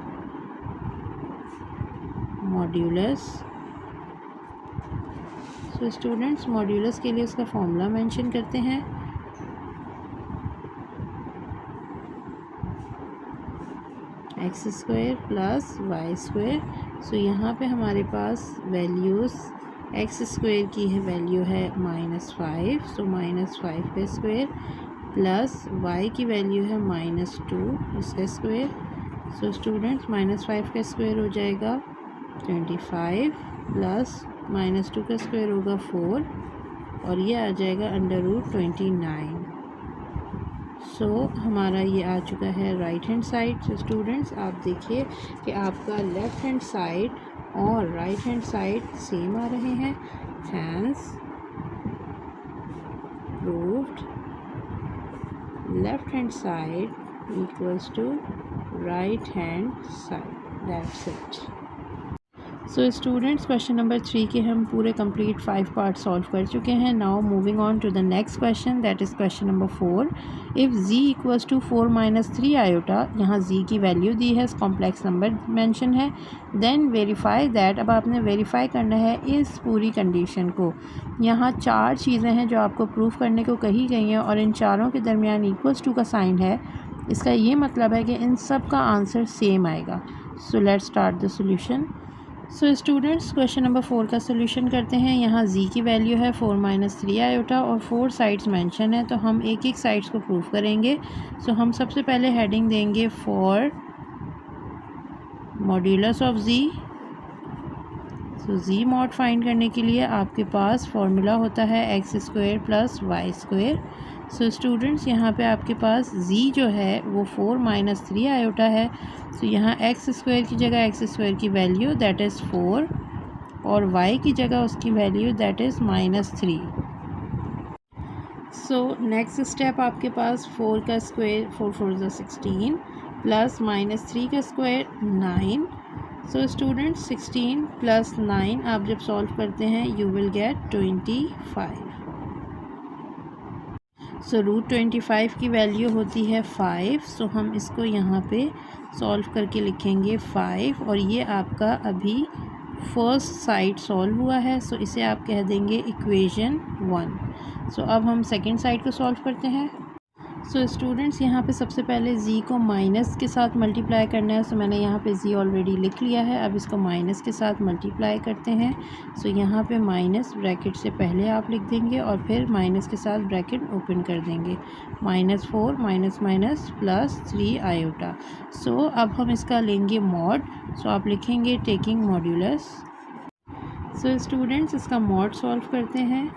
modulus. So students modulus के लिए उसका फॉर्मूला मेंशन करते हैं। X square plus Y square. So यहाँ पे हमारे पास वैल्यूज़ एक्स स्क्वायर की है वैल्यू है -5, सो -5 का स्क्वायर प्लस वाई की वैल्यू है -2 इसका स्क्वायर। सो स्टूडेंट्स -5 का स्क्वायर हो जाएगा 25 प्लस -2 का स्क्वायर होगा 4 और ये आ जाएगा √29। सो हमारा ये आ चुका है right hand side. So students आप देखिए कि आपका लेफ़्ट हैंड साइड और राइट हैंड साइड सेम आ रहे हैं। Hence proved left hand side equals to right hand side. That's it. So students question number 3 के हम पूरे कंप्लीट 5 पार्ट सॉल्व कर चुके हैं। Now moving on to the next question, that is question number 4। If z equals to 4 minus 3 iota, यहाँ z की value दी है, कॉम्प्लेक्स नंबर मेंशन है, देन वेरीफाई दैट। अब आपने वेरीफाई करना है इस पूरी कंडीशन को। यहाँ 4 चीज़ें हैं जो आपको प्रूफ करने को कही गई हैं और इन चारों के दरमियान इक्वल्स टू का साइन है। इसका ये मतलब है कि इन सब का आंसर सेम आएगा। So let's start the solution. So students question number 4 का सोल्यूशन करते हैं। यहाँ z की वैल्यू है 4 माइनस 3 आयोटा और 4 साइड्स मेंशन है, तो हम एक एक साइड्स को प्रूफ करेंगे। सो हम सबसे पहले हेडिंग देंगे for modulus of z। So z mod find करने के लिए आपके पास फॉर्मूला होता है X square plus Y square. So students यहाँ पे आपके पास z जो है वो 4 माइनस 3 आयोटा है। सो यहाँ एक्स स्क्वायर की जगह एक्स स्क्वायर की वैल्यू दैट इज़ 4 और y की जगह उसकी value that is -3। So next step आपके पास 4 का स्क्वायर 4 4 16 प्लस -3 का स्क्वायर 9। सो स्टूडेंट 16 प्लस 9 आप जब सॉल्व करते हैं यू विल गेट 25। सो √25 की वैल्यू होती है 5। सो हम इसको यहाँ पे सॉल्व करके लिखेंगे 5 और ये आपका अभी फर्स्ट साइड सॉल्व हुआ है। सो इसे आप कह देंगे इक्वेशन 1। सो अब हम सेकंड साइड को सॉल्व करते हैं। सो स्टूडेंट्स यहाँ पे सबसे पहले z को माइनस के साथ मल्टीप्लाई करना है। सो मैंने यहाँ पे z ऑलरेडी लिख लिया है। अब इसको माइनस के साथ मल्टीप्लाई करते हैं। सो यहाँ पे माइनस ब्रैकेट से पहले आप लिख देंगे और फिर माइनस के साथ ब्रैकेट ओपन कर देंगे। -4 माइनस माइनस प्लस 3 आयोटा। सो अब हम इसका लेंगे मॉड। सो आप लिखेंगे टेकिंग मॉड्यूलस। सो स्टूडेंट्स इसका मॉड सॉल्व करते हैं।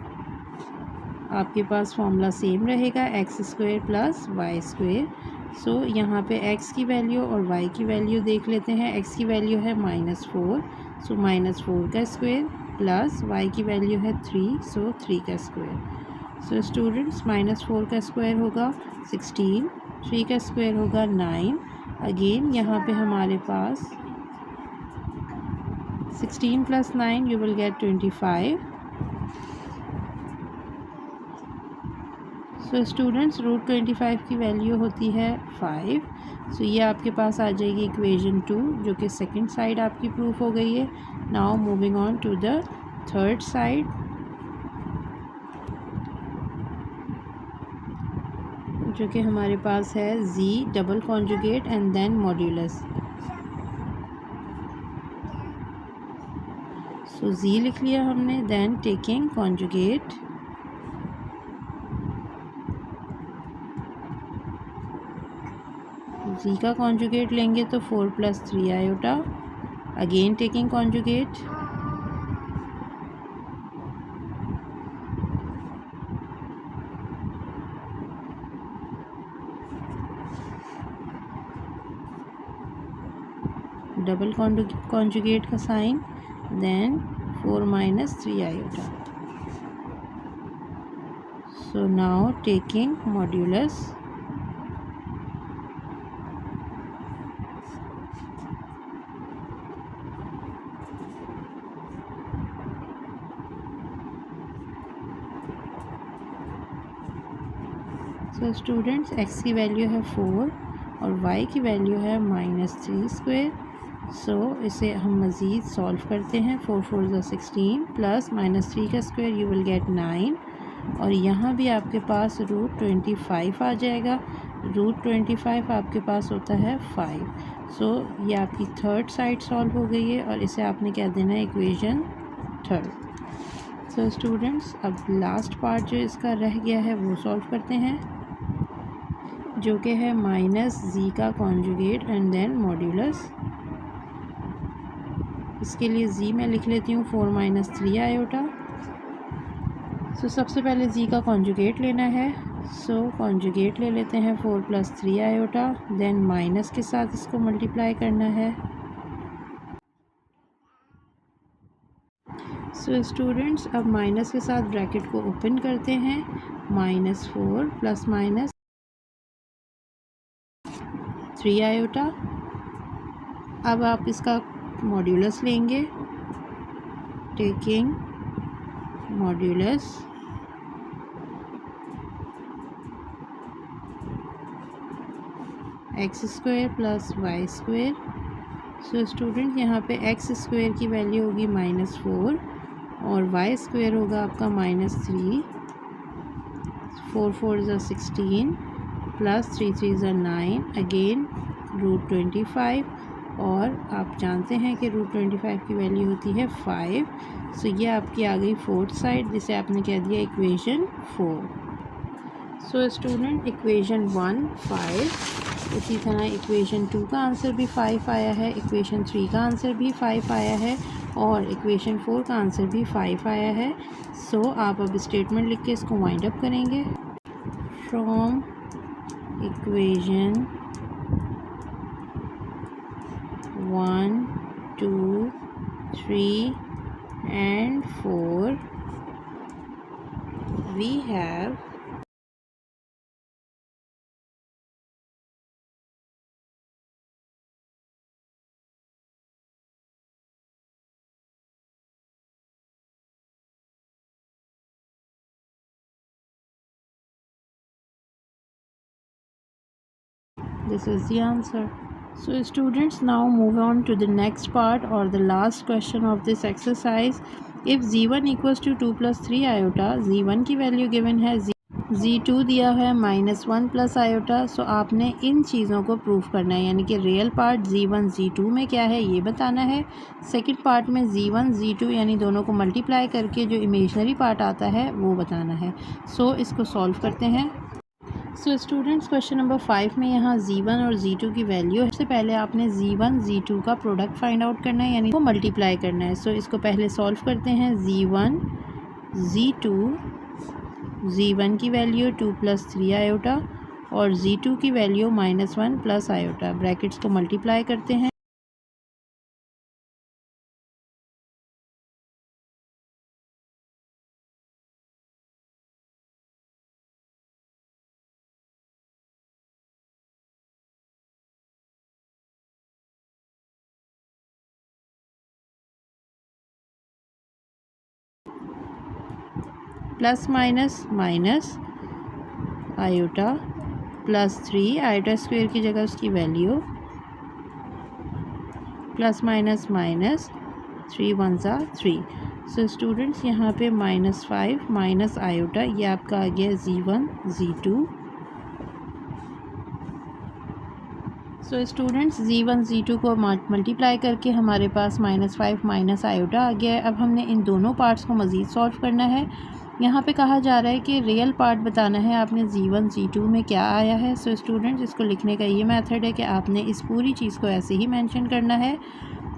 आपके पास फॉर्मूला सेम रहेगा x² प्लस y²। सो यहाँ पे x की वैल्यू और y की वैल्यू देख लेते हैं। x की वैल्यू है -4 सो -4 का स्क्वायर प्लस y की वैल्यू है 3 सो 3 का स्क्वायर। सो स्टूडेंट्स -4 का स्क्वायर होगा 16, 3 का स्क्वायर होगा 9। अगेन यहाँ पे हमारे पास 16 plus 9 you will gate 25। So students √25 की वैल्यू होती है 5। सो ये आपके पास आ जाएगी इक्वेशन 2 जो कि सेकंड साइड आपकी प्रूफ हो गई है। Now moving on to the third side. जो कि हमारे पास है z double conjugate and then modulus. So z लिख लिया हमने, देन टेकिंग कॉन्जुगेट। z का कॉन्जुगेट लेंगे तो 4 + 3 iota. Again taking conjugate. Double conjugate का sign, then 4 - 3 iota. So now taking modulus. So students x की वैल्यू है 4 और y की वैल्यू है -3²। सो इसे हम मज़ीद सॉल्व करते हैं। 4 4 16 प्लस -3 का स्क्वायर यू विल गेट 9 और यहाँ भी आपके पास √25 आ जाएगा। √25 आपके पास होता है 5। सो ये आपकी थर्ड साइड सॉल्व हो गई है और इसे आपने क्या देना है इक्वेशन 3। सो स्टूडेंट्स अब लास्ट पार्ट जो इसका रह गया है वो सॉल्व करते हैं, जो कि है -z का कॉन्जुगेट एंड देन मॉड्यूलस। इसके लिए z मैं लिख लेती हूँ 4 - 3 आयोटा। सो सबसे पहले z का कॉन्जुगेट लेना है। सो कॉन्जुगेट ले लेते हैं 4 + 3 आयोटा, देन माइनस के साथ इसको मल्टीप्लाई करना है। सो स्टूडेंट्स अब माइनस के साथ ब्रैकेट को ओपन करते हैं। -4 ± 3 आयोटा। अब आप इसका मॉड्यूलस लेंगे, taking modulus. x² + y²। So student यहाँ पे x² की वैल्यू होगी -4 और y² होगा आपका -3। 4 4 16 प्लस 3 3 9। अगेन √25 और आप जानते हैं कि √25 की वैल्यू होती है 5। सो ये आपकी आ गई फोर्थ साइड जिसे आपने कह दिया इक्वेशन 4। सो स्टूडेंट इक्वेशन 1 5, इसी तरह इक्वेशन 2 का आंसर भी 5 आया है, इक्वेशन 3 का आंसर भी 5 आया है और इक्वेशन 4 का आंसर भी 5 आया है। सो आप अब स्टेटमेंट लिख के इसको वाइंड अप करेंगे। From equation 1 2 3 and 4 we have this is the answer. So students, now move on to the next part or the last question of this exercise. If z1 equals to 2 plus 3 iota, z1 की value given है, z2 दिया है -1 plus iota. सो आपने इन चीज़ों को proof करना है, यानी कि रियल पार्ट z1 z2 में क्या है ये बताना है, सेकंड पार्ट में z1 z2 यानी दोनों को मल्टीप्लाई करके जो इमेजनरी पार्ट आता है वो बताना है। सो इसको सॉल्व करते हैं। सो स्टूडेंट्स, क्वेश्चन नंबर 5 में यहाँ z1 और z2 की वैल्यू है। सबसे पहले आपने z1 z2 का प्रोडक्ट फाइंड आउट करना है, यानी वो मल्टीप्लाई करना है। सो इसको पहले सॉल्व करते हैं। z1 z2, z1 की वैल्यू 2 प्लस 3 आयोटा और z2 की वैल्यू -1 प्लस आयोटा। ब्रैकेट्स को मल्टीप्लाई करते हैं। Plus minus minus iota plus 3 iota square की जगह उसकी वैल्यू प्लस माइनस माइनस 3 1 सा 3। सो स्टूडेंट्स, यहाँ पे -5 माइनस आयोटा, ये आपका आ गया z1 z2। सो स्टूडेंट्स, z1 z2 को मल्टीप्लाई करके हमारे पास -5 माइनस आयोटा आ गया है। अब हमने इन दोनों पार्ट्स को मज़ीद सॉल्व करना है। यहाँ पे कहा जा रहा है कि रियल पार्ट बताना है आपने z1 z2 में क्या आया है। सो स्टूडेंट्स, इसको लिखने का ये मेथड है कि आपने इस पूरी चीज़ को ऐसे ही मेंशन करना है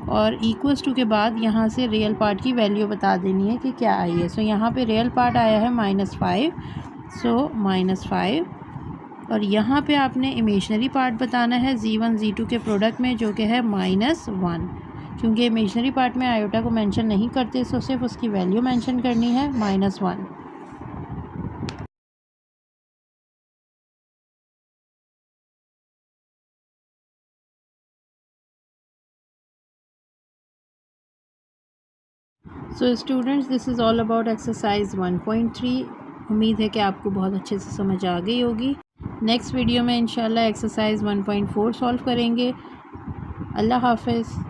और इक्वल्स टू के बाद यहाँ से रियल पार्ट की वैल्यू बता देनी है कि क्या आई है। सो यहाँ पे रियल पार्ट आया है -5, सो -5, और यहाँ पे आपने इमेजनरी पार्ट बताना है z1 z2 के प्रोडक्ट में, जो कि है -1। क्योंकि इमेजनरी पार्ट में आयोटा को मेंशन नहीं करते, सो सिर्फ उसकी वैल्यू मेंशन करनी है -1। सो students, this is all about exercise 1.3। उम्मीद है कि आपको बहुत अच्छे से समझ आ गई होगी। नेक्स्ट वीडियो में इंशाल्लाह एक्सरसाइज 1.4 सॉल्व करेंगे। अल्लाह हाफ़िज़।